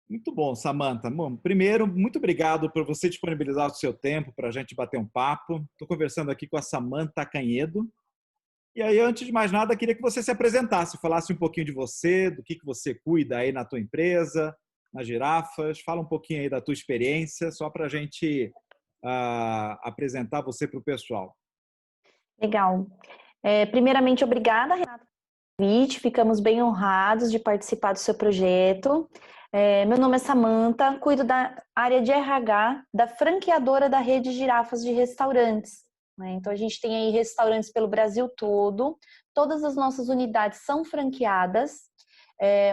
Muito bom, Samantha. Bom, primeiro, muito obrigado por você disponibilizar o seu tempo para a gente bater um papo. Estou conversando aqui com a Samantha Canhedo. E aí, antes de mais nada, queria que você se apresentasse, falasse um pouquinho de você, do que você cuida aí na tua empresa, nas girafas. Fala um pouquinho aí da tua experiência, só para a gente apresentar você para o pessoal. Legal. Primeiramente, obrigada, Renata, pelo convite. Ficamos bem honrados de participar do seu projeto. Meu nome é Samantha, cuido da área de RH da franqueadora da rede Girafas de Restaurantes, né? Então, a gente tem aí restaurantes pelo Brasil todo. Todas as nossas unidades são franqueadas.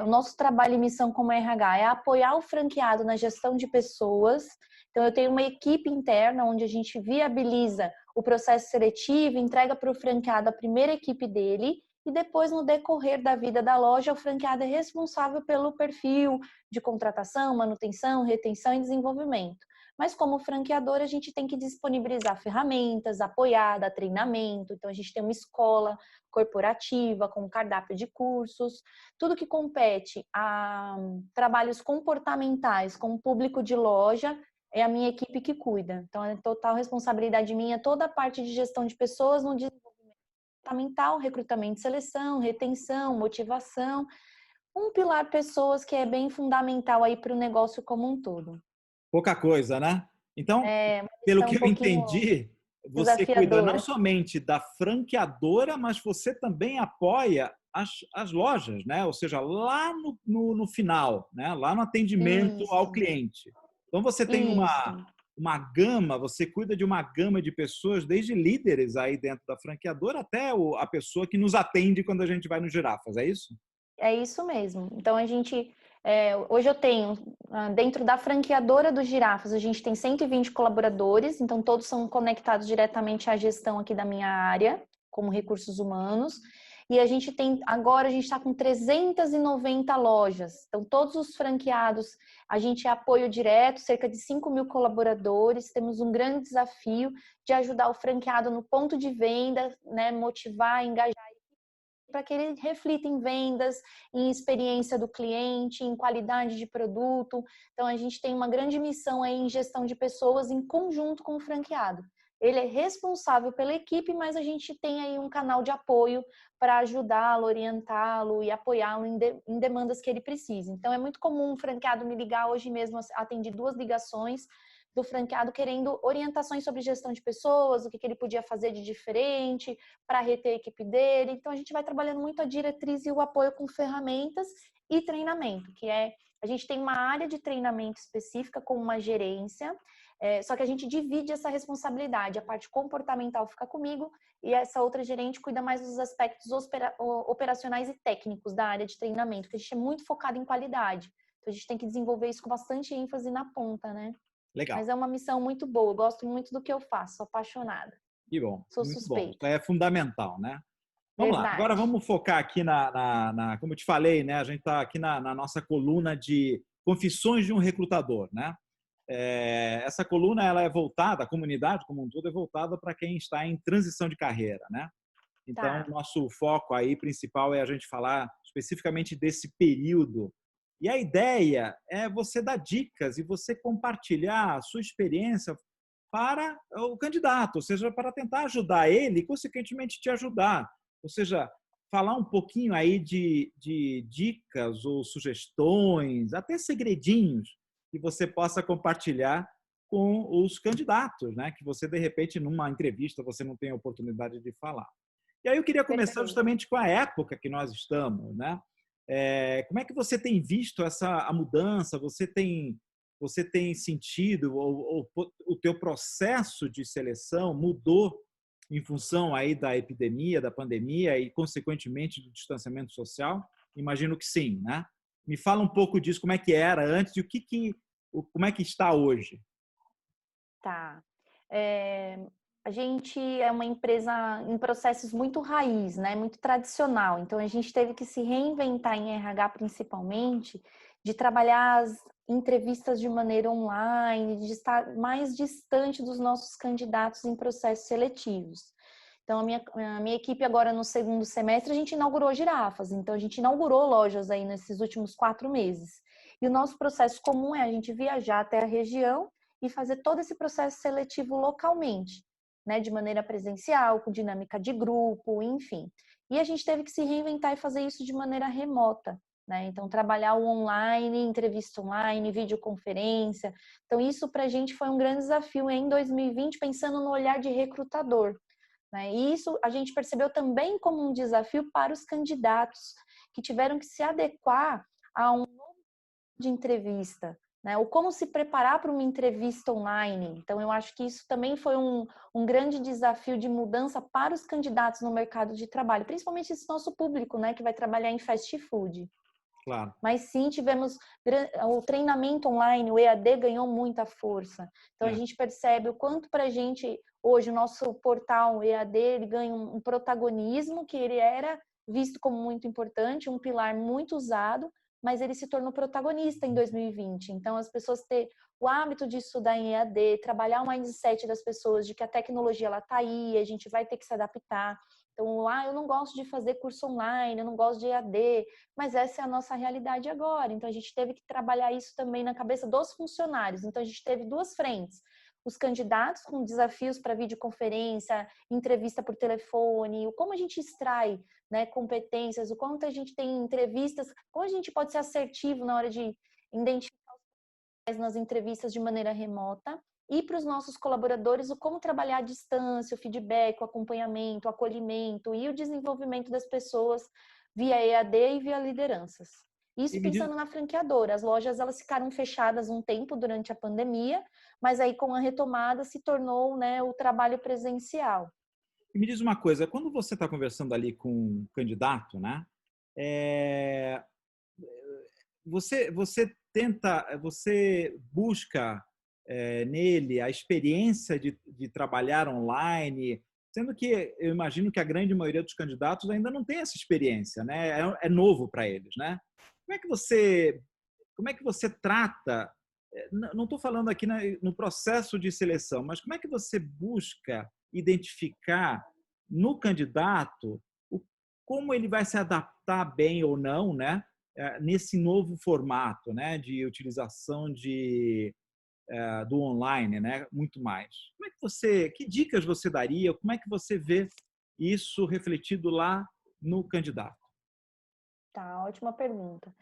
O nosso trabalho e missão como RH é apoiar o franqueado na gestão de pessoas. Então, eu tenho uma equipe interna onde a gente viabiliza o processo seletivo, entrega para o franqueado a primeira equipe dele e depois, no decorrer da vida da loja, o franqueado é responsável pelo perfil de contratação, manutenção, retenção e desenvolvimento. Mas como franqueador, a gente tem que disponibilizar ferramentas, apoiar, dar treinamento. Então, a gente tem uma escola corporativa com cardápio de cursos, tudo que compete a trabalhos comportamentais com o público de loja é a minha equipe que cuida. Então, é total responsabilidade minha toda a parte de gestão de pessoas no desenvolvimento comportamental, recrutamento e seleção, retenção, motivação. Um pilar pessoas que é bem fundamental aí para o negócio como um todo. Pouca coisa, né? Então, É uma pelo missão que um eu pouquinho entendi, você cuida não desafiadora. somente da franqueadora, mas você também apoia as lojas, né? Ou seja, lá no final, né? Lá no atendimento ao Isso, cliente. Então, você tem isso. uma gama, você cuida de uma gama de pessoas, desde líderes aí dentro da franqueadora até a pessoa que nos atende quando a gente vai no Girafas, é isso? É isso mesmo. Então, hoje eu tenho, dentro da franqueadora dos Girafas, a gente tem 120 colaboradores, então todos são conectados diretamente à gestão aqui da minha área, como recursos humanos. E agora a gente está com 390 lojas. Então, todos os franqueados, a gente é apoio direto, cerca de 5.000 colaboradores. Temos um grande desafio de ajudar o franqueado no ponto de venda, né, motivar, engajar para que ele reflita em vendas, em experiência do cliente, em qualidade de produto. Então, a gente tem uma grande missão aí em gestão de pessoas em conjunto com o franqueado. Ele é responsável pela equipe, mas a gente tem aí um canal de apoio para ajudá-lo, orientá-lo e apoiá-lo em demandas que ele precise. Então, é muito comum um franqueado me ligar. Hoje mesmo, atendi 2 ligações do franqueado querendo orientações sobre gestão de pessoas, o que ele podia fazer de diferente para reter a equipe dele. Então, a gente vai trabalhando muito a diretriz e o apoio com ferramentas e treinamento, a gente tem uma área de treinamento específica com uma gerência, só que a gente divide essa responsabilidade. A parte comportamental fica comigo e essa outra gerente cuida mais dos aspectos operacionais e técnicos da área de treinamento, porque a gente é muito focado em qualidade. Então, a gente tem que desenvolver isso com bastante ênfase na ponta, né? Legal. Mas é uma missão muito boa, eu gosto muito do que eu faço, sou apaixonada. Que bom, Sou muito bom. Isso suspeita. é fundamental, né? Vamos lá, agora Verdade. vamos focar aqui como eu te falei, né? A gente está aqui na nossa coluna de Confissões de um Recrutador, né? Essa coluna ela é voltada, a comunidade como um todo é voltada para quem está em transição de carreira, né? Então, o Tá. nosso foco aí principal é a gente falar especificamente desse período. E a ideia é você dar dicas e você compartilhar a sua experiência para o candidato, ou seja, para tentar ajudar ele e, consequentemente, te ajudar. Ou seja, falar um pouquinho aí de dicas ou sugestões, até segredinhos que você possa compartilhar com os candidatos, né? Que você, de repente, numa entrevista, você não tem a oportunidade de falar. E aí eu queria começar Perfeito. justamente com a época que nós estamos, né? Como é que você tem visto a mudança? Você tem sentido ou o teu processo de seleção mudou em função aí da epidemia, da pandemia e consequentemente do distanciamento social? Imagino que sim, né? Me fala um pouco disso, como é que era antes e como é que está hoje? Tá. É, a gente é uma empresa em processos muito raiz, né? Muito tradicional. Então, a gente teve que se reinventar em RH, principalmente, de trabalhar as entrevistas de maneira online, de estar mais distante dos nossos candidatos em processos seletivos. Então, a minha equipe agora no segundo semestre, a gente inaugurou girafas. Então, a gente inaugurou lojas aí nesses últimos 4 meses. E o nosso processo comum é a gente viajar até a região e fazer todo esse processo seletivo localmente, né, de maneira presencial, com dinâmica de grupo, enfim. E a gente teve que se reinventar e fazer isso de maneira remota, né? Então, trabalhar o online, entrevista online, videoconferência. Então, isso para a gente foi um grande desafio em 2020, pensando no olhar de recrutador, né? E isso a gente percebeu também como um desafio para os candidatos, que tiveram que se adequar a um novo tipo de entrevista, né? Ou como se preparar para uma entrevista online. Então, eu acho que isso também foi um grande desafio de mudança para os candidatos no mercado de trabalho, principalmente esse nosso público, né, que vai trabalhar em fast food. Claro. Mas sim, tivemos o treinamento online, o EAD ganhou muita força. Então, a gente percebe o quanto para a gente, hoje, o nosso portal EAD, ele ganha um protagonismo que ele era visto como muito importante, um pilar muito usado, mas ele se tornou protagonista em 2020. Então, as pessoas ter o hábito de estudar em EAD, trabalhar o mindset das pessoas de que a tecnologia ela está aí, a gente vai ter que se adaptar. Então, eu não gosto de fazer curso online, eu não gosto de EAD, mas essa é a nossa realidade agora. Então, a gente teve que trabalhar isso também na cabeça dos funcionários. Então, a gente teve duas frentes. Os candidatos com desafios para videoconferência, entrevista por telefone, o como a gente extrai, né, competências, o quanto a gente tem entrevistas, como a gente pode ser assertivo na hora de identificar nas entrevistas de maneira remota. E para os nossos colaboradores, o como trabalhar à distância, o feedback, o acompanhamento, o acolhimento e o desenvolvimento das pessoas via EAD e via lideranças. E Isso me diz, pensando na franqueadora. As lojas elas ficaram fechadas um tempo durante a pandemia, mas aí com a retomada se tornou, né, o trabalho presencial. e me diz uma coisa, quando você está conversando ali com um candidato, né? É, você busca nele a experiência de trabalhar online, sendo que eu imagino que a grande maioria dos candidatos ainda não tem essa experiência, né? É novo para eles, né? Como é que você trata? Não estou falando aqui no processo de seleção, mas como é que você busca identificar no candidato como ele vai se adaptar bem ou não, né? Nesse novo formato, né? De utilização do online, né? Muito mais. Que dicas você daria? Como é que você vê isso refletido lá no candidato? Tá, ótima pergunta.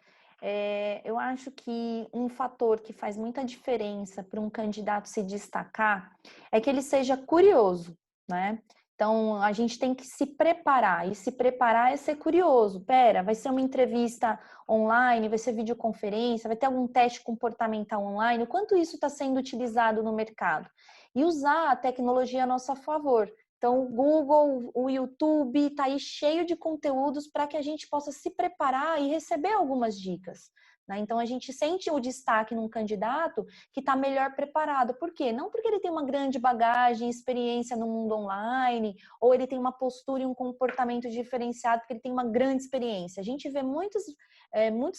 Eu acho que um fator que faz muita diferença para um candidato se destacar é que ele seja curioso, né? Então, a gente tem que se preparar, e se preparar é ser curioso. Pera, vai ser uma entrevista online, vai ser videoconferência, vai ter algum teste comportamental online? O quanto isso está sendo utilizado no mercado? E usar a tecnologia a nosso favor. Então, o Google, o YouTube está aí cheio de conteúdos para que a gente possa se preparar e receber algumas dicas, né? Então, a gente sente o destaque num candidato que está melhor preparado. Por quê? Não porque ele tem uma grande bagagem, experiência no mundo online, ou ele tem uma postura e um comportamento diferenciado, porque ele tem uma grande experiência. A gente vê muitos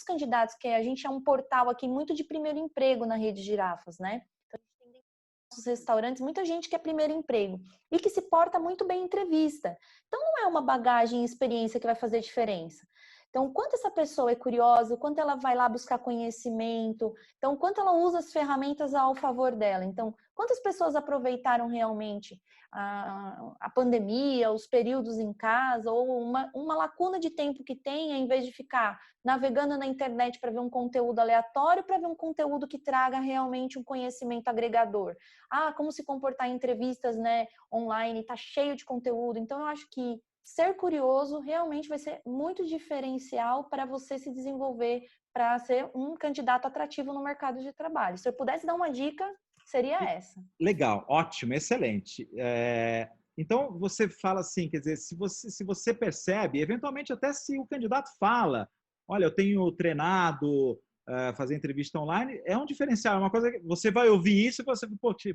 candidatos, que a gente é um portal aqui muito de primeiro emprego na Rede Girafas, né? Os restaurantes, muita gente quer primeiro emprego e que se porta muito bem em entrevista. Então, não é uma bagagem e experiência que vai fazer diferença. Então, o quanto essa pessoa é curiosa, o quanto ela vai lá buscar conhecimento, então, o quanto ela usa as ferramentas ao favor dela. Então, quantas pessoas aproveitaram realmente a pandemia, os períodos em casa, ou uma lacuna de tempo que tem, em vez de ficar navegando na internet para ver um conteúdo aleatório, para ver um conteúdo que traga realmente um conhecimento agregador. Como se comportar em entrevistas, né, online, tá cheio de conteúdo. Então, eu acho que ser curioso realmente vai ser muito diferencial para você se desenvolver, para ser um candidato atrativo no mercado de trabalho. Se eu pudesse dar uma dica, seria essa. Legal, ótimo, excelente. Então, você fala assim, quer dizer, se você percebe, eventualmente até se o candidato fala, olha, eu tenho treinado fazer entrevista online, é um diferencial, é uma coisa que você vai ouvir isso e você,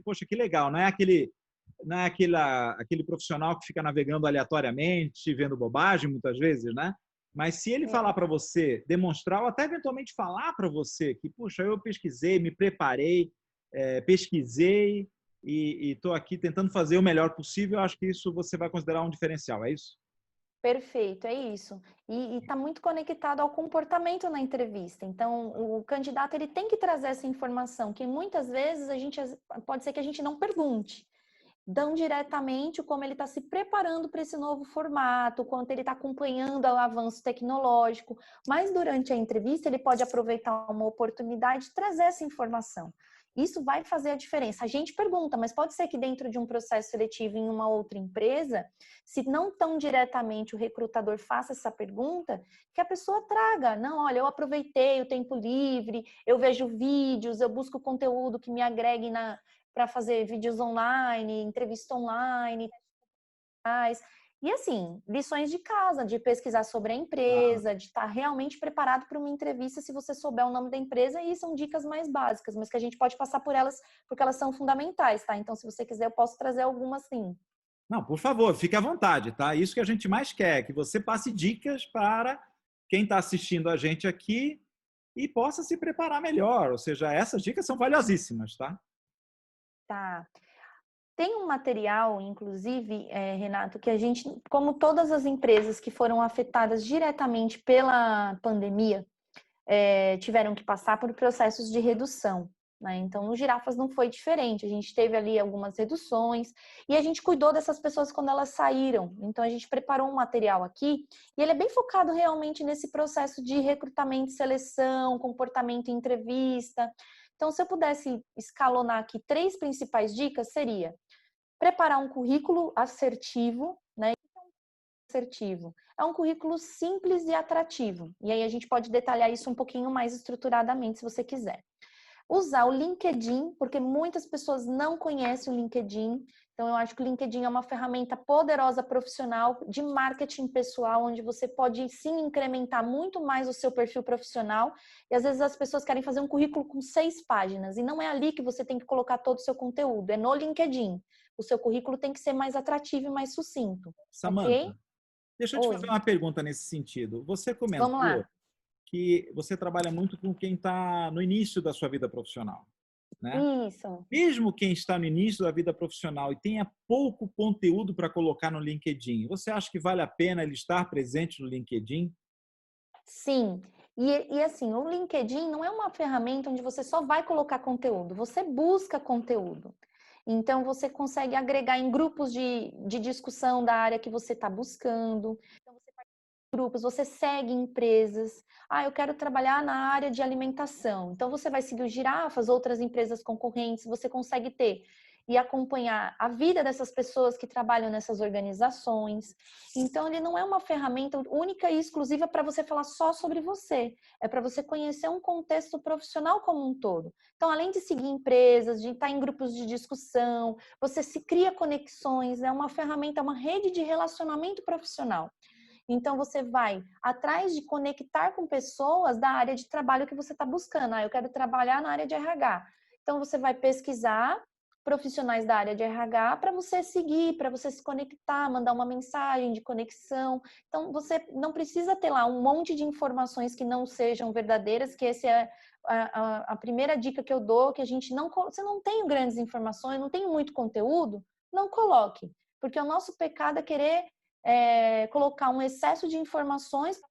poxa, que legal, não é aquele profissional que fica navegando aleatoriamente, vendo bobagem muitas vezes, né? Mas se ele falar para você, demonstrar, ou até eventualmente falar para você que, puxa, eu pesquisei, me preparei, pesquisei e estou aqui tentando fazer o melhor possível, acho que isso você vai considerar um diferencial, é isso? Perfeito, é isso. E está muito conectado ao comportamento na entrevista. Então, o candidato ele tem que trazer essa informação, que muitas vezes pode ser que a gente não pergunte. Dão diretamente como ele está se preparando para esse novo formato, quanto ele está acompanhando o avanço tecnológico, mas durante a entrevista ele pode aproveitar uma oportunidade de trazer essa informação. Isso vai fazer a diferença. A gente pergunta, mas pode ser que dentro de um processo seletivo em uma outra empresa, se não tão diretamente o recrutador faça essa pergunta, que a pessoa traga, não, olha, eu aproveitei o tempo livre, eu vejo vídeos, eu busco conteúdo que me agregue para fazer vídeos online, entrevista online, e assim, lições de casa, de pesquisar sobre a Ah, empresa, de estar realmente preparado para uma entrevista se você souber o nome da empresa, e são dicas mais básicas, mas que a gente pode passar por elas, porque elas são fundamentais, tá? Então, se você quiser, eu posso trazer algumas sim. não, por favor, fique à vontade, tá? Isso que a gente mais quer, que você passe dicas para quem está assistindo a gente aqui e possa se preparar melhor. Ou seja, essas dicas são valiosíssimas, tá? Tá. Tem um material, inclusive, Renato, que a gente, como todas as empresas que foram afetadas diretamente pela pandemia, tiveram que passar por processos de redução, né? Então, no Girafas não foi diferente. A gente teve ali algumas reduções e a gente cuidou dessas pessoas quando elas saíram. Então, a gente preparou um material aqui e ele é bem focado realmente nesse processo de recrutamento, seleção, comportamento em entrevista. Então, se eu pudesse escalonar aqui 3 principais dicas, seria preparar um currículo assertivo, né? Assertivo. É um currículo simples e atrativo. E aí a gente pode detalhar isso um pouquinho mais estruturadamente, se você quiser. Usar o LinkedIn, porque muitas pessoas não conhecem o LinkedIn. Então, eu acho que o LinkedIn é uma ferramenta poderosa profissional de marketing pessoal, onde você pode sim incrementar muito mais o seu perfil profissional. E às vezes as pessoas querem fazer um currículo com 6 páginas, e não é ali que você tem que colocar todo o seu conteúdo, é no LinkedIn. O seu currículo tem que ser mais atrativo e mais sucinto, ok? Samantha, deixa eu te fazer Oi, uma pergunta nesse sentido. Você vamos comentou lá. que você trabalha muito com quem está no início da sua vida profissional, né? Isso. Mesmo quem está no início da vida profissional e tenha pouco conteúdo para colocar no LinkedIn, você acha que vale a pena ele estar presente no LinkedIn? Sim, e assim, o LinkedIn não é uma ferramenta onde você só vai colocar conteúdo, você busca conteúdo. Então, você consegue agregar em grupos de discussão da área que você está buscando. Então, você participa de grupos, você segue empresas. Ah, eu quero trabalhar na área de alimentação. Então, você vai seguir o Girafas, outras empresas concorrentes, você consegue ter e acompanhar a vida dessas pessoas que trabalham nessas organizações. Então, ele não é uma ferramenta única e exclusiva para você falar só sobre você. É para você conhecer um contexto profissional como um todo. Então, além de seguir empresas, de estar em grupos de discussão, você se cria conexões, é uma ferramenta, é uma rede de relacionamento profissional. Então, você vai atrás de conectar com pessoas da área de trabalho que você está buscando. Ah, eu quero trabalhar na área de RH. Então, você vai pesquisar profissionais da área de RH para você seguir, para você se conectar, mandar uma mensagem de conexão. Então, você não precisa ter lá um monte de informações que não sejam verdadeiras, que essa é a primeira dica que eu dou, que a gente não... Você não tem grandes informações, não tem muito conteúdo, não coloque. Porque o nosso pecado é querer colocar um excesso de informações para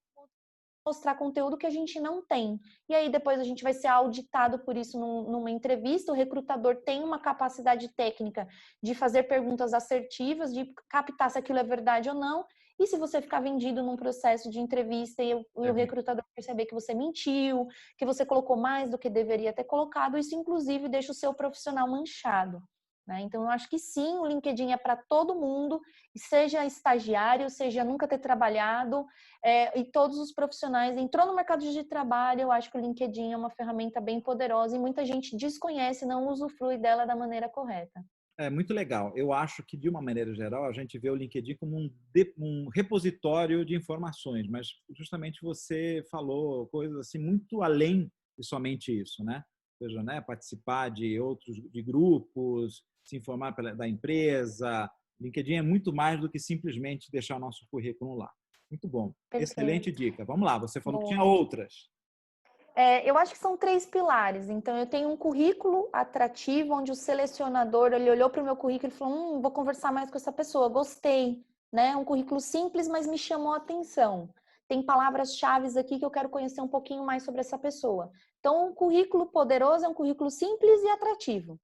mostrar conteúdo que a gente não tem. E aí depois a gente vai ser auditado por isso numa entrevista. O recrutador tem uma capacidade técnica de fazer perguntas assertivas, de captar se aquilo é verdade ou não. E se você ficar vendido num processo de entrevista e o recrutador perceber que você mentiu, que você colocou mais do que deveria ter colocado, isso inclusive deixa o seu profissional manchado. Né? Então, eu acho que sim, o LinkedIn é para todo mundo, seja estagiário, seja nunca ter trabalhado, e todos os profissionais. Entrou no mercado de trabalho, eu acho que o LinkedIn é uma ferramenta bem poderosa e muita gente desconhece, não usufrui dela da maneira correta. É muito legal. Eu acho que, de uma maneira geral, a gente vê o LinkedIn como um repositório de informações, mas justamente você falou coisas assim muito além de somente isso, né? Ou seja, né, participar de outros de grupos, se informar da empresa. LinkedIn é muito mais do que simplesmente deixar o nosso currículo lá. Muito bom. Excelente Perfeito. dica. Vamos lá, você falou que tinha Boa. outras. Eu acho que são 3 pilares. Então, eu tenho um currículo atrativo, onde o selecionador ele olhou para o meu currículo e falou: vou conversar mais com essa pessoa, gostei. né? Um currículo simples, mas me chamou a atenção. Tem palavras-chave aqui que eu quero conhecer um pouquinho mais sobre essa pessoa. Então, um currículo poderoso é um currículo simples e atrativo.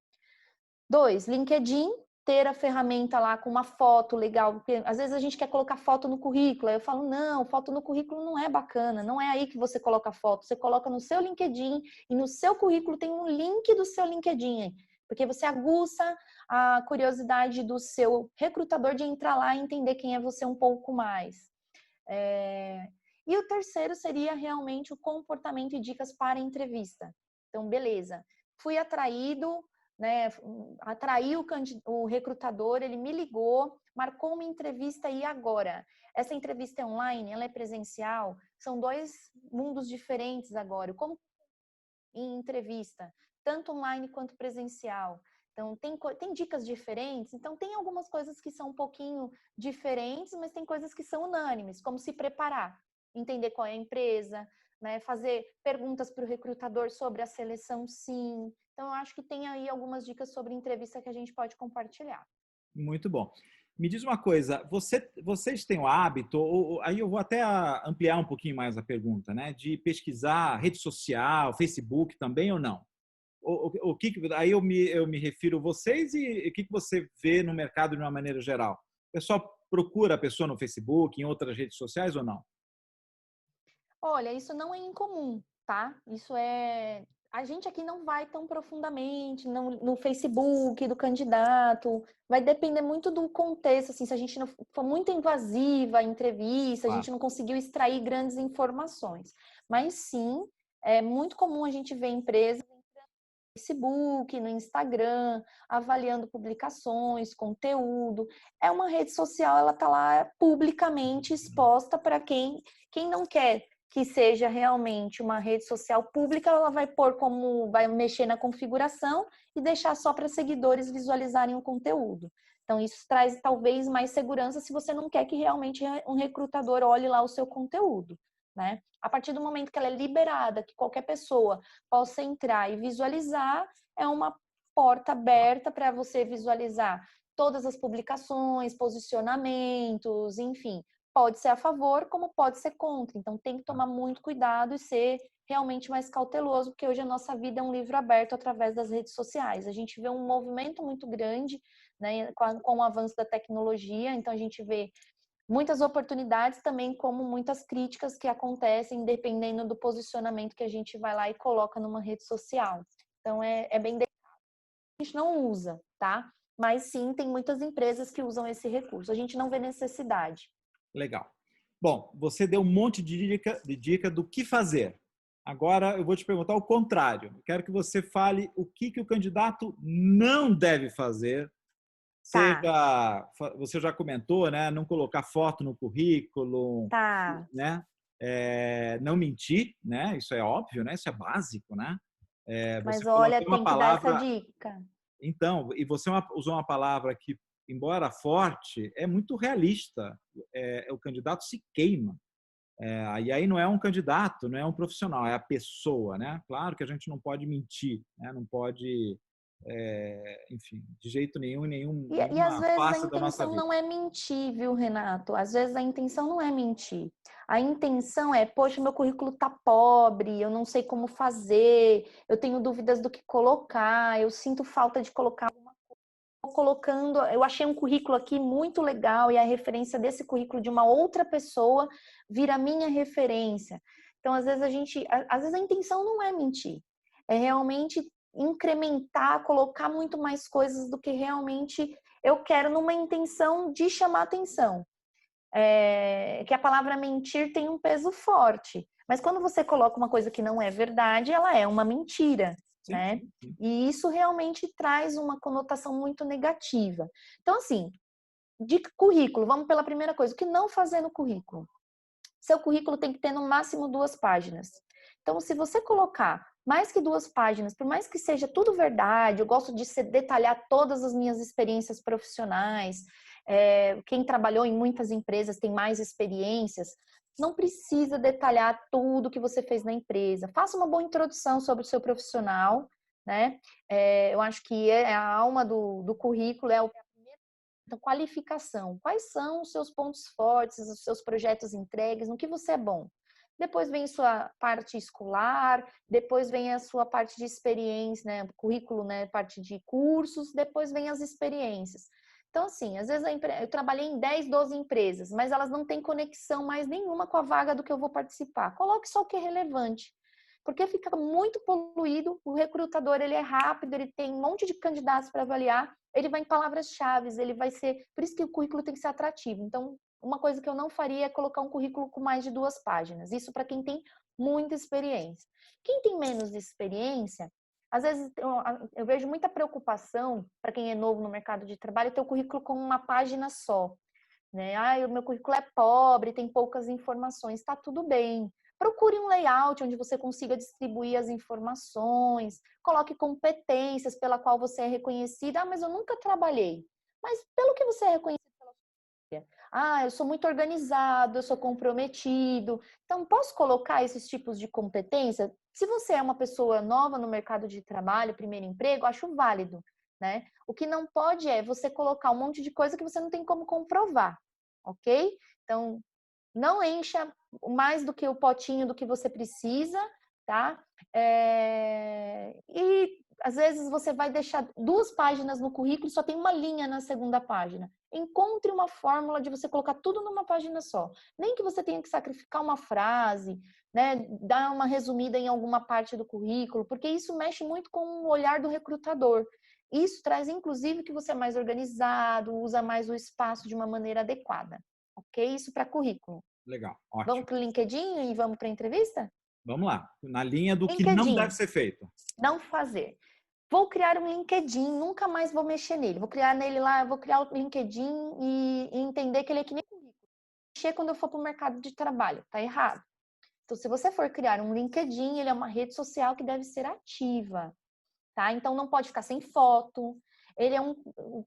2, LinkedIn, ter a ferramenta lá com uma foto legal, porque às vezes a gente quer colocar foto no currículo, aí eu falo, não, foto no currículo não é bacana, não é aí que você coloca foto, você coloca no seu LinkedIn e no seu currículo tem um link do seu LinkedIn, porque você aguça a curiosidade do seu recrutador de entrar lá e entender quem é você um pouco mais. E o terceiro seria realmente o comportamento e dicas para a entrevista. Então, beleza, fui atraído, né, atraiu o recrutador, ele me ligou, marcou uma entrevista e agora? Essa entrevista é online, ela é presencial? São dois mundos diferentes agora. Como em entrevista, tanto online quanto presencial? Então, tem dicas diferentes. Então, tem algumas coisas que são um pouquinho diferentes, mas tem coisas que são unânimes, como se preparar, entender qual é a empresa, né? Fazer perguntas para o recrutador sobre a seleção, sim. Então, eu acho que tem aí algumas dicas sobre entrevista que a gente pode compartilhar. Muito bom. Me diz uma coisa, vocês têm o hábito, aí eu vou até ampliar um pouquinho mais a pergunta, né? De pesquisar rede social, Facebook também ou não? Aí eu me refiro a vocês e o que você vê no mercado de uma maneira geral? O pessoal procura a pessoa no Facebook, em outras redes sociais ou não? Olha, isso não é incomum, tá? Isso é. A gente aqui não vai tão profundamente no Facebook do candidato. Vai depender muito do contexto. Assim, se a gente não for muito invasiva a entrevista, a Claro. gente não conseguiu extrair grandes informações. Mas sim, é muito comum a gente ver empresas no Facebook, no Instagram, avaliando publicações, conteúdo. É uma rede social, ela está lá publicamente exposta para quem não quer que seja realmente uma rede social pública, ela vai pôr como, vai mexer na configuração e deixar só para seguidores visualizarem o conteúdo. Então, isso traz talvez mais segurança se você não quer que realmente um recrutador olhe lá o seu conteúdo, né? A partir do momento que ela é liberada, que qualquer pessoa possa entrar e visualizar, é uma porta aberta para você visualizar todas as publicações, posicionamentos, enfim, pode ser a favor, como pode ser contra. Então, tem que tomar muito cuidado e ser realmente mais cauteloso, porque hoje a nossa vida é um livro aberto através das redes sociais. A gente vê um movimento muito grande, né, com o avanço da tecnologia, então a gente vê muitas oportunidades também, como muitas críticas que acontecem dependendo do posicionamento que a gente vai lá e coloca numa rede social. Então, é bem delicado. A gente não usa, tá? Mas sim, tem muitas empresas que usam esse recurso. A gente não vê necessidade. Legal. Bom, você deu um monte de dica do que fazer. Agora eu vou te perguntar o contrário. Eu quero que você fale o que o candidato não deve fazer. Tá, Seja, você já comentou, né? Não colocar foto no currículo, tá. né? Não mentir, né? Isso é óbvio, né? Isso é básico, né? Você Mas coloca olha, uma tem que dar essa palavra. dica. Então, e você usou uma palavra que, embora forte, é muito realista. O candidato se queima. E aí não é um candidato, não é um profissional, é a pessoa, né? Claro que a gente não pode mentir, né? Não pode, enfim, de jeito nenhum, E às nenhuma vezes a face da nossa intenção vida. não é mentir, viu, Renato? Às vezes a intenção não é mentir. A intenção é, poxa, meu currículo tá pobre, eu não sei como fazer, eu tenho dúvidas do que colocar, eu sinto falta de colocar alguma coisa. Colocando, eu achei um currículo aqui muito legal e a referência desse currículo de uma outra pessoa vira minha referência. Então, às vezes a intenção não é mentir, é realmente incrementar, colocar muito mais coisas do que realmente eu quero numa intenção de chamar atenção. Que a palavra mentir tem um peso forte, mas quando você coloca uma coisa que não é verdade, ela é uma mentira, Sim, né? sim, sim. E isso realmente traz uma conotação muito negativa. Então, assim, de currículo, vamos pela primeira coisa, o que não fazer no currículo? Seu currículo tem que ter no máximo 2 páginas. Então, se você colocar mais que 2 páginas, por mais que seja tudo verdade, eu gosto de detalhar todas as minhas experiências profissionais, quem trabalhou em muitas empresas tem mais experiências, não precisa detalhar tudo que você fez na empresa. Faça uma boa introdução sobre o seu profissional, né? Eu acho que a alma do currículo é Então, qualificação. Quais são os seus pontos fortes, os seus projetos entregues, no que você é bom? Depois vem sua parte escolar, depois vem a sua parte de experiência, né? Currículo, né? Parte de cursos, depois vem as experiências. Então, assim, às vezes eu trabalhei em 10, 12 empresas, mas elas não têm conexão mais nenhuma com a vaga do que eu vou participar. Coloque só o que é relevante. Porque fica muito poluído, o recrutador ele é rápido, ele tem um monte de candidatos para avaliar, ele vai em palavras-chave, ele vai ser... Por isso que o currículo tem que ser atrativo. Então, uma coisa que eu não faria é colocar um currículo com mais de 2 páginas. Isso para quem tem muita experiência. Quem tem menos experiência, às vezes eu vejo muita preocupação para quem é novo no mercado de trabalho ter o currículo com uma página só. Né? O meu currículo é pobre, tem poucas informações. Está tudo bem. Procure um layout onde você consiga distribuir as informações, coloque competências pela qual você é reconhecida. Mas eu nunca trabalhei. Mas pelo que você é reconhecido pela sua área? Eu sou muito organizado, eu sou comprometido. Então, posso colocar esses tipos de competência? Se você é uma pessoa nova no mercado de trabalho, primeiro emprego, acho válido, né? O que não pode é você colocar um monte de coisa que você não tem como comprovar, ok? Então, não encha mais do que o potinho do que você precisa, tá? E às vezes você vai deixar 2 páginas no currículo e só tem uma linha na segunda página. Encontre uma fórmula de você colocar tudo numa página só. Nem que você tenha que sacrificar uma frase, né? Dar uma resumida em alguma parte do currículo, porque isso mexe muito com o olhar do recrutador. Isso traz, inclusive, que você é mais organizado, usa mais o espaço de uma maneira adequada. Ok? Isso para currículo. Legal, Vamos ótimo. para o LinkedIn e vamos para a entrevista? Vamos lá, na linha do que não deve LinkedIn, ser feito. não fazer. Vou criar um LinkedIn, nunca mais vou mexer nele. Vou criar nele lá, vou criar o LinkedIn e entender que ele é que nem currículo. Mexer quando eu for para o mercado de trabalho, tá errado. Então, se você for criar um LinkedIn, ele é uma rede social que deve ser ativa, tá? Então, não pode ficar sem foto. Ele é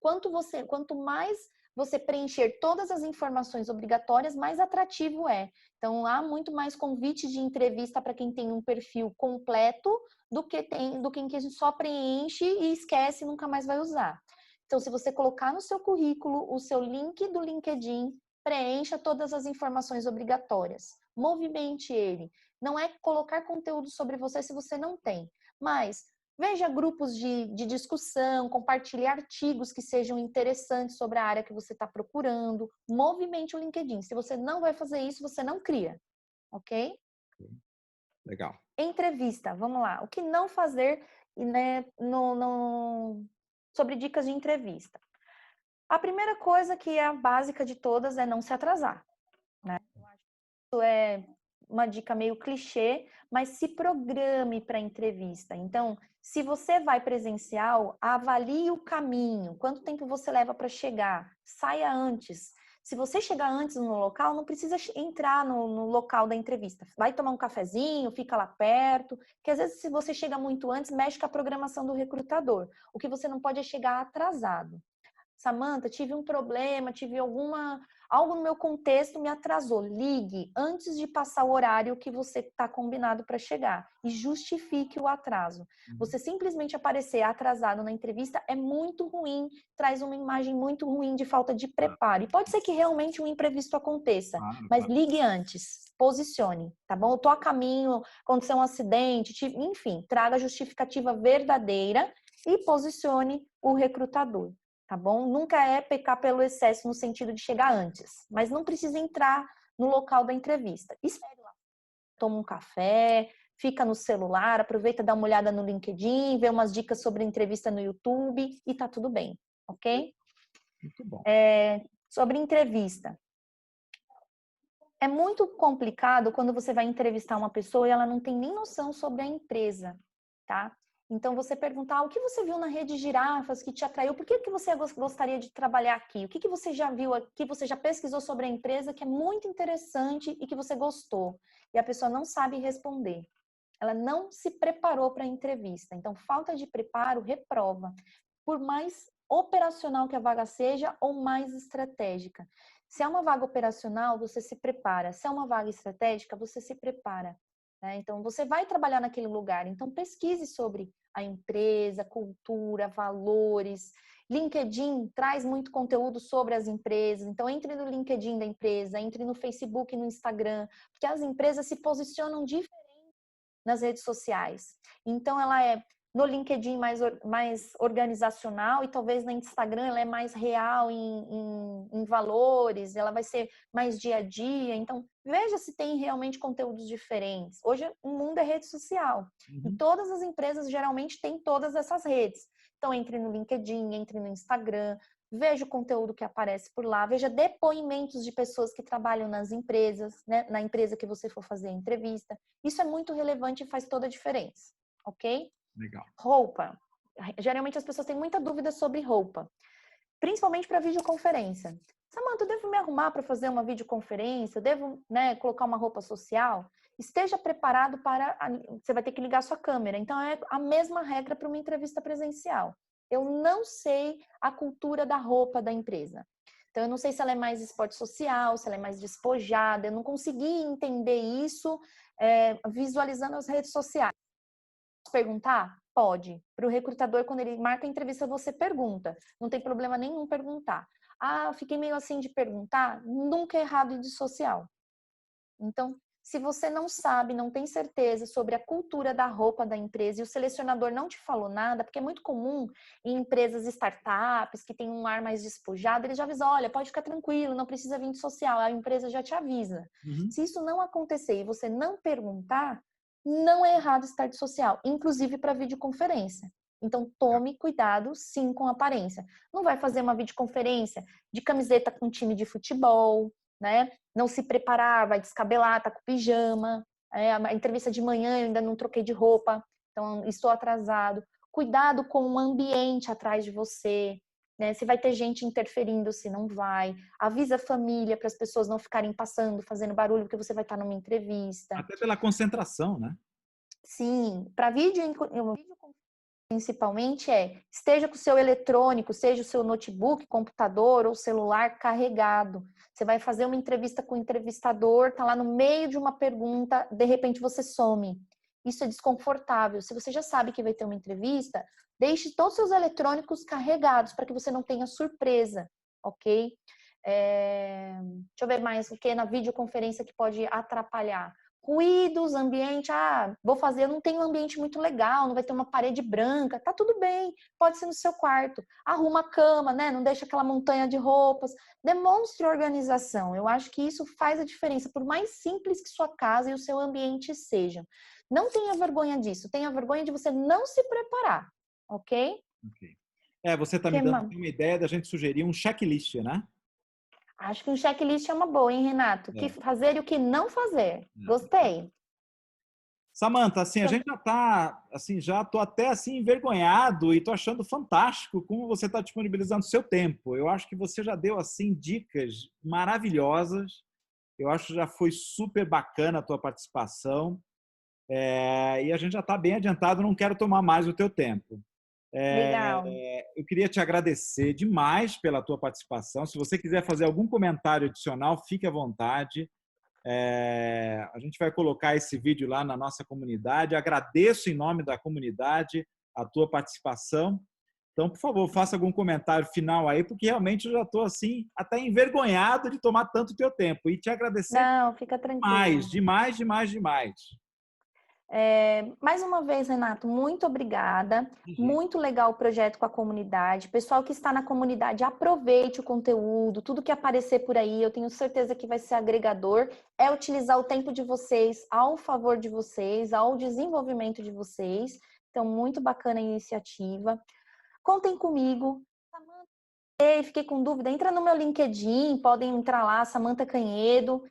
quanto mais você preencher todas as informações obrigatórias, mais atrativo é. Então, há muito mais convite de entrevista para quem tem um perfil completo do que quem a gente só preenche e esquece e nunca mais vai usar. Então, se você colocar no seu currículo o seu link do LinkedIn, preencha todas as informações obrigatórias. Movimente ele. Não é colocar conteúdo sobre você se você não tem, mas veja grupos de discussão, compartilhe artigos que sejam interessantes sobre a área que você está procurando, movimente o LinkedIn. Se você não vai fazer isso, você não cria, ok? Legal. Entrevista, vamos lá. O que não fazer, né, sobre dicas de entrevista? A primeira coisa que é a básica de todas é não se atrasar, né? Eu acho que isso é uma dica meio clichê, mas se programe para a entrevista. Então, se você vai presencial, avalie o caminho, quanto tempo você leva para chegar, saia antes. Se você chegar antes no local, não precisa entrar no local da entrevista. Vai tomar um cafezinho, fica lá perto, que às vezes se você chega muito antes, mexe com a programação do recrutador. O que você não pode é chegar atrasado. Samantha, tive um problema, tive algo no meu contexto me atrasou. Ligue antes de passar o horário que você está combinado para chegar e justifique o atraso. Você simplesmente aparecer atrasado na entrevista é muito ruim, traz uma imagem muito ruim de falta de preparo. E pode ser que realmente um imprevisto aconteça, mas ligue antes, posicione, tá bom? Eu tô a caminho, aconteceu um acidente, enfim, traga a justificativa verdadeira e posicione o recrutador. Tá bom? Nunca é pecar pelo excesso no sentido de chegar antes, mas não precisa entrar no local da entrevista. Espere lá, toma um café, fica no celular, aproveita, dá uma olhada no LinkedIn, vê umas dicas sobre entrevista no YouTube e tá tudo bem, ok? Muito bom. Sobre entrevista. É muito complicado quando você vai entrevistar uma pessoa e ela não tem nem noção sobre a empresa, tá? Então, você perguntar o que você viu na Rede Girafas que te atraiu, por que você gostaria de trabalhar aqui? O que você já viu aqui, você já pesquisou sobre a empresa que é muito interessante e que você gostou? E a pessoa não sabe responder. Ela não se preparou para a entrevista. Então, falta de preparo reprova. Por mais operacional que a vaga seja ou mais estratégica. Se é uma vaga operacional, você se prepara. Se é uma vaga estratégica, você se prepara. Né? Então, você vai trabalhar naquele lugar. Então, pesquise sobre a empresa, cultura, valores LinkedIn traz muito conteúdo sobre as empresas, então entre no LinkedIn da empresa, entre no Facebook e no Instagram, porque as empresas se posicionam diferente nas redes sociais. Então ela é no LinkedIn mais organizacional e talvez no Instagram ela é mais real em valores, ela vai ser mais dia a dia. Então veja se tem realmente conteúdos diferentes. Hoje o mundo é rede social e todas as empresas geralmente têm todas essas redes. Então entre no LinkedIn, entre no Instagram, veja o conteúdo que aparece por lá, veja depoimentos de pessoas que trabalham nas empresas, né? Na empresa que você for fazer a entrevista. Isso é muito relevante e faz toda a diferença, ok? Legal. Roupa. Geralmente as pessoas têm muita dúvida sobre roupa, principalmente para videoconferência. Samanta, eu devo me arrumar para fazer uma videoconferência? Eu devo, né, colocar uma roupa social? Esteja preparado para... Você vai ter que ligar sua câmera. Então, é a mesma regra para uma entrevista presencial. Eu não sei a cultura da roupa da empresa. Então, eu não sei se ela é mais esporte social, se ela é mais despojada. Eu não consegui entender isso visualizando as redes sociais. Perguntar? Pode. Para o recrutador, quando ele marca a entrevista, você pergunta. Não tem problema nenhum perguntar. Ah, fiquei meio assim de perguntar. Nunca é errado de social. Então, se você não sabe, não tem certeza sobre a cultura da roupa da empresa e o selecionador não te falou nada, porque é muito comum em empresas startups que tem um ar mais despojado, ele já avisa, olha, pode ficar tranquilo, não precisa vir de social, a empresa já te avisa. Se isso não acontecer e você não perguntar, não é errado estar de social, inclusive para videoconferência. Então, tome cuidado, sim, com a aparência. Não vai fazer uma videoconferência de camiseta com time de futebol, né? Não se preparar, vai descabelar, tá com pijama. A entrevista de manhã eu ainda não troquei de roupa, então estou atrasado. Cuidado com o ambiente atrás de você, né? Se vai ter gente interferindo, se não vai. Avisa a família para as pessoas não ficarem passando, fazendo barulho, porque você vai estar numa entrevista. Até pela concentração, né? Sim, para vídeo principalmente esteja com o seu eletrônico, seja o seu notebook, computador ou celular carregado. Você vai fazer uma entrevista com o entrevistador, tá lá no meio de uma pergunta, de repente você some. Isso é desconfortável. Se você já sabe que vai ter uma entrevista, deixe todos os seus eletrônicos carregados para que você não tenha surpresa, ok? Deixa eu ver mais o que na videoconferência que pode atrapalhar. Ruídos, ambiente, vou fazer, não tem um ambiente muito legal, não vai ter uma parede branca, tá tudo bem, pode ser no seu quarto. Arruma a cama, né? Não deixa aquela montanha de roupas. Demonstre organização. Eu acho que isso faz a diferença, por mais simples que sua casa e o seu ambiente sejam. Não tenha vergonha disso, tenha vergonha de você não se preparar, ok? Ok. Você está me dando uma ideia da gente sugerir um checklist, né? Acho que um checklist é uma boa, hein, Renato? O que fazer e o que não fazer. Gostei. Samanta, assim, a gente já está, assim, já tô até assim envergonhado e tô achando fantástico como você está disponibilizando seu tempo. Eu acho que você já deu assim dicas maravilhosas. Eu acho que já foi super bacana a tua participação. E a gente já está bem adiantado, não quero tomar mais o teu tempo. Legal. Eu queria te agradecer demais pela tua participação. Se você quiser fazer algum comentário adicional, fique à vontade. A gente vai colocar esse vídeo lá na nossa comunidade. Agradeço em nome da comunidade a tua participação. Então, por favor, faça algum comentário final aí, porque realmente eu já estou assim, até envergonhado de tomar tanto teu tempo. E te agradecer Não, fica tranquilo. demais. Mais uma vez, Renato, muito obrigada. Muito legal o projeto com a comunidade. Pessoal que está na comunidade, aproveite o conteúdo, tudo que aparecer por aí, eu tenho certeza que vai ser agregador. É utilizar o tempo de vocês ao favor de vocês, ao desenvolvimento de vocês. Então, muito bacana a iniciativa. Contem comigo. Fiquei com dúvida, entra no meu LinkedIn, podem entrar lá, Samanta Canhedo,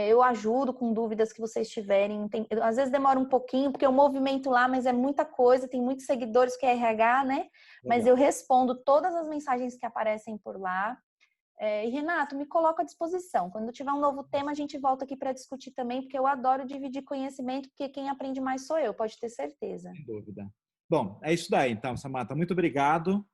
eu ajudo com dúvidas que vocês tiverem. Às vezes demora um pouquinho, porque eu movimento lá, mas é muita coisa, tem muitos seguidores que é RH, né? Legal. Mas eu respondo todas as mensagens que aparecem por lá. E Renato, me coloco à disposição. Quando tiver um novo tema, a gente volta aqui para discutir também, porque eu adoro dividir conhecimento, porque quem aprende mais sou eu, pode ter certeza. Sem dúvida. Bom, é isso daí então, Samanta. Muito obrigado.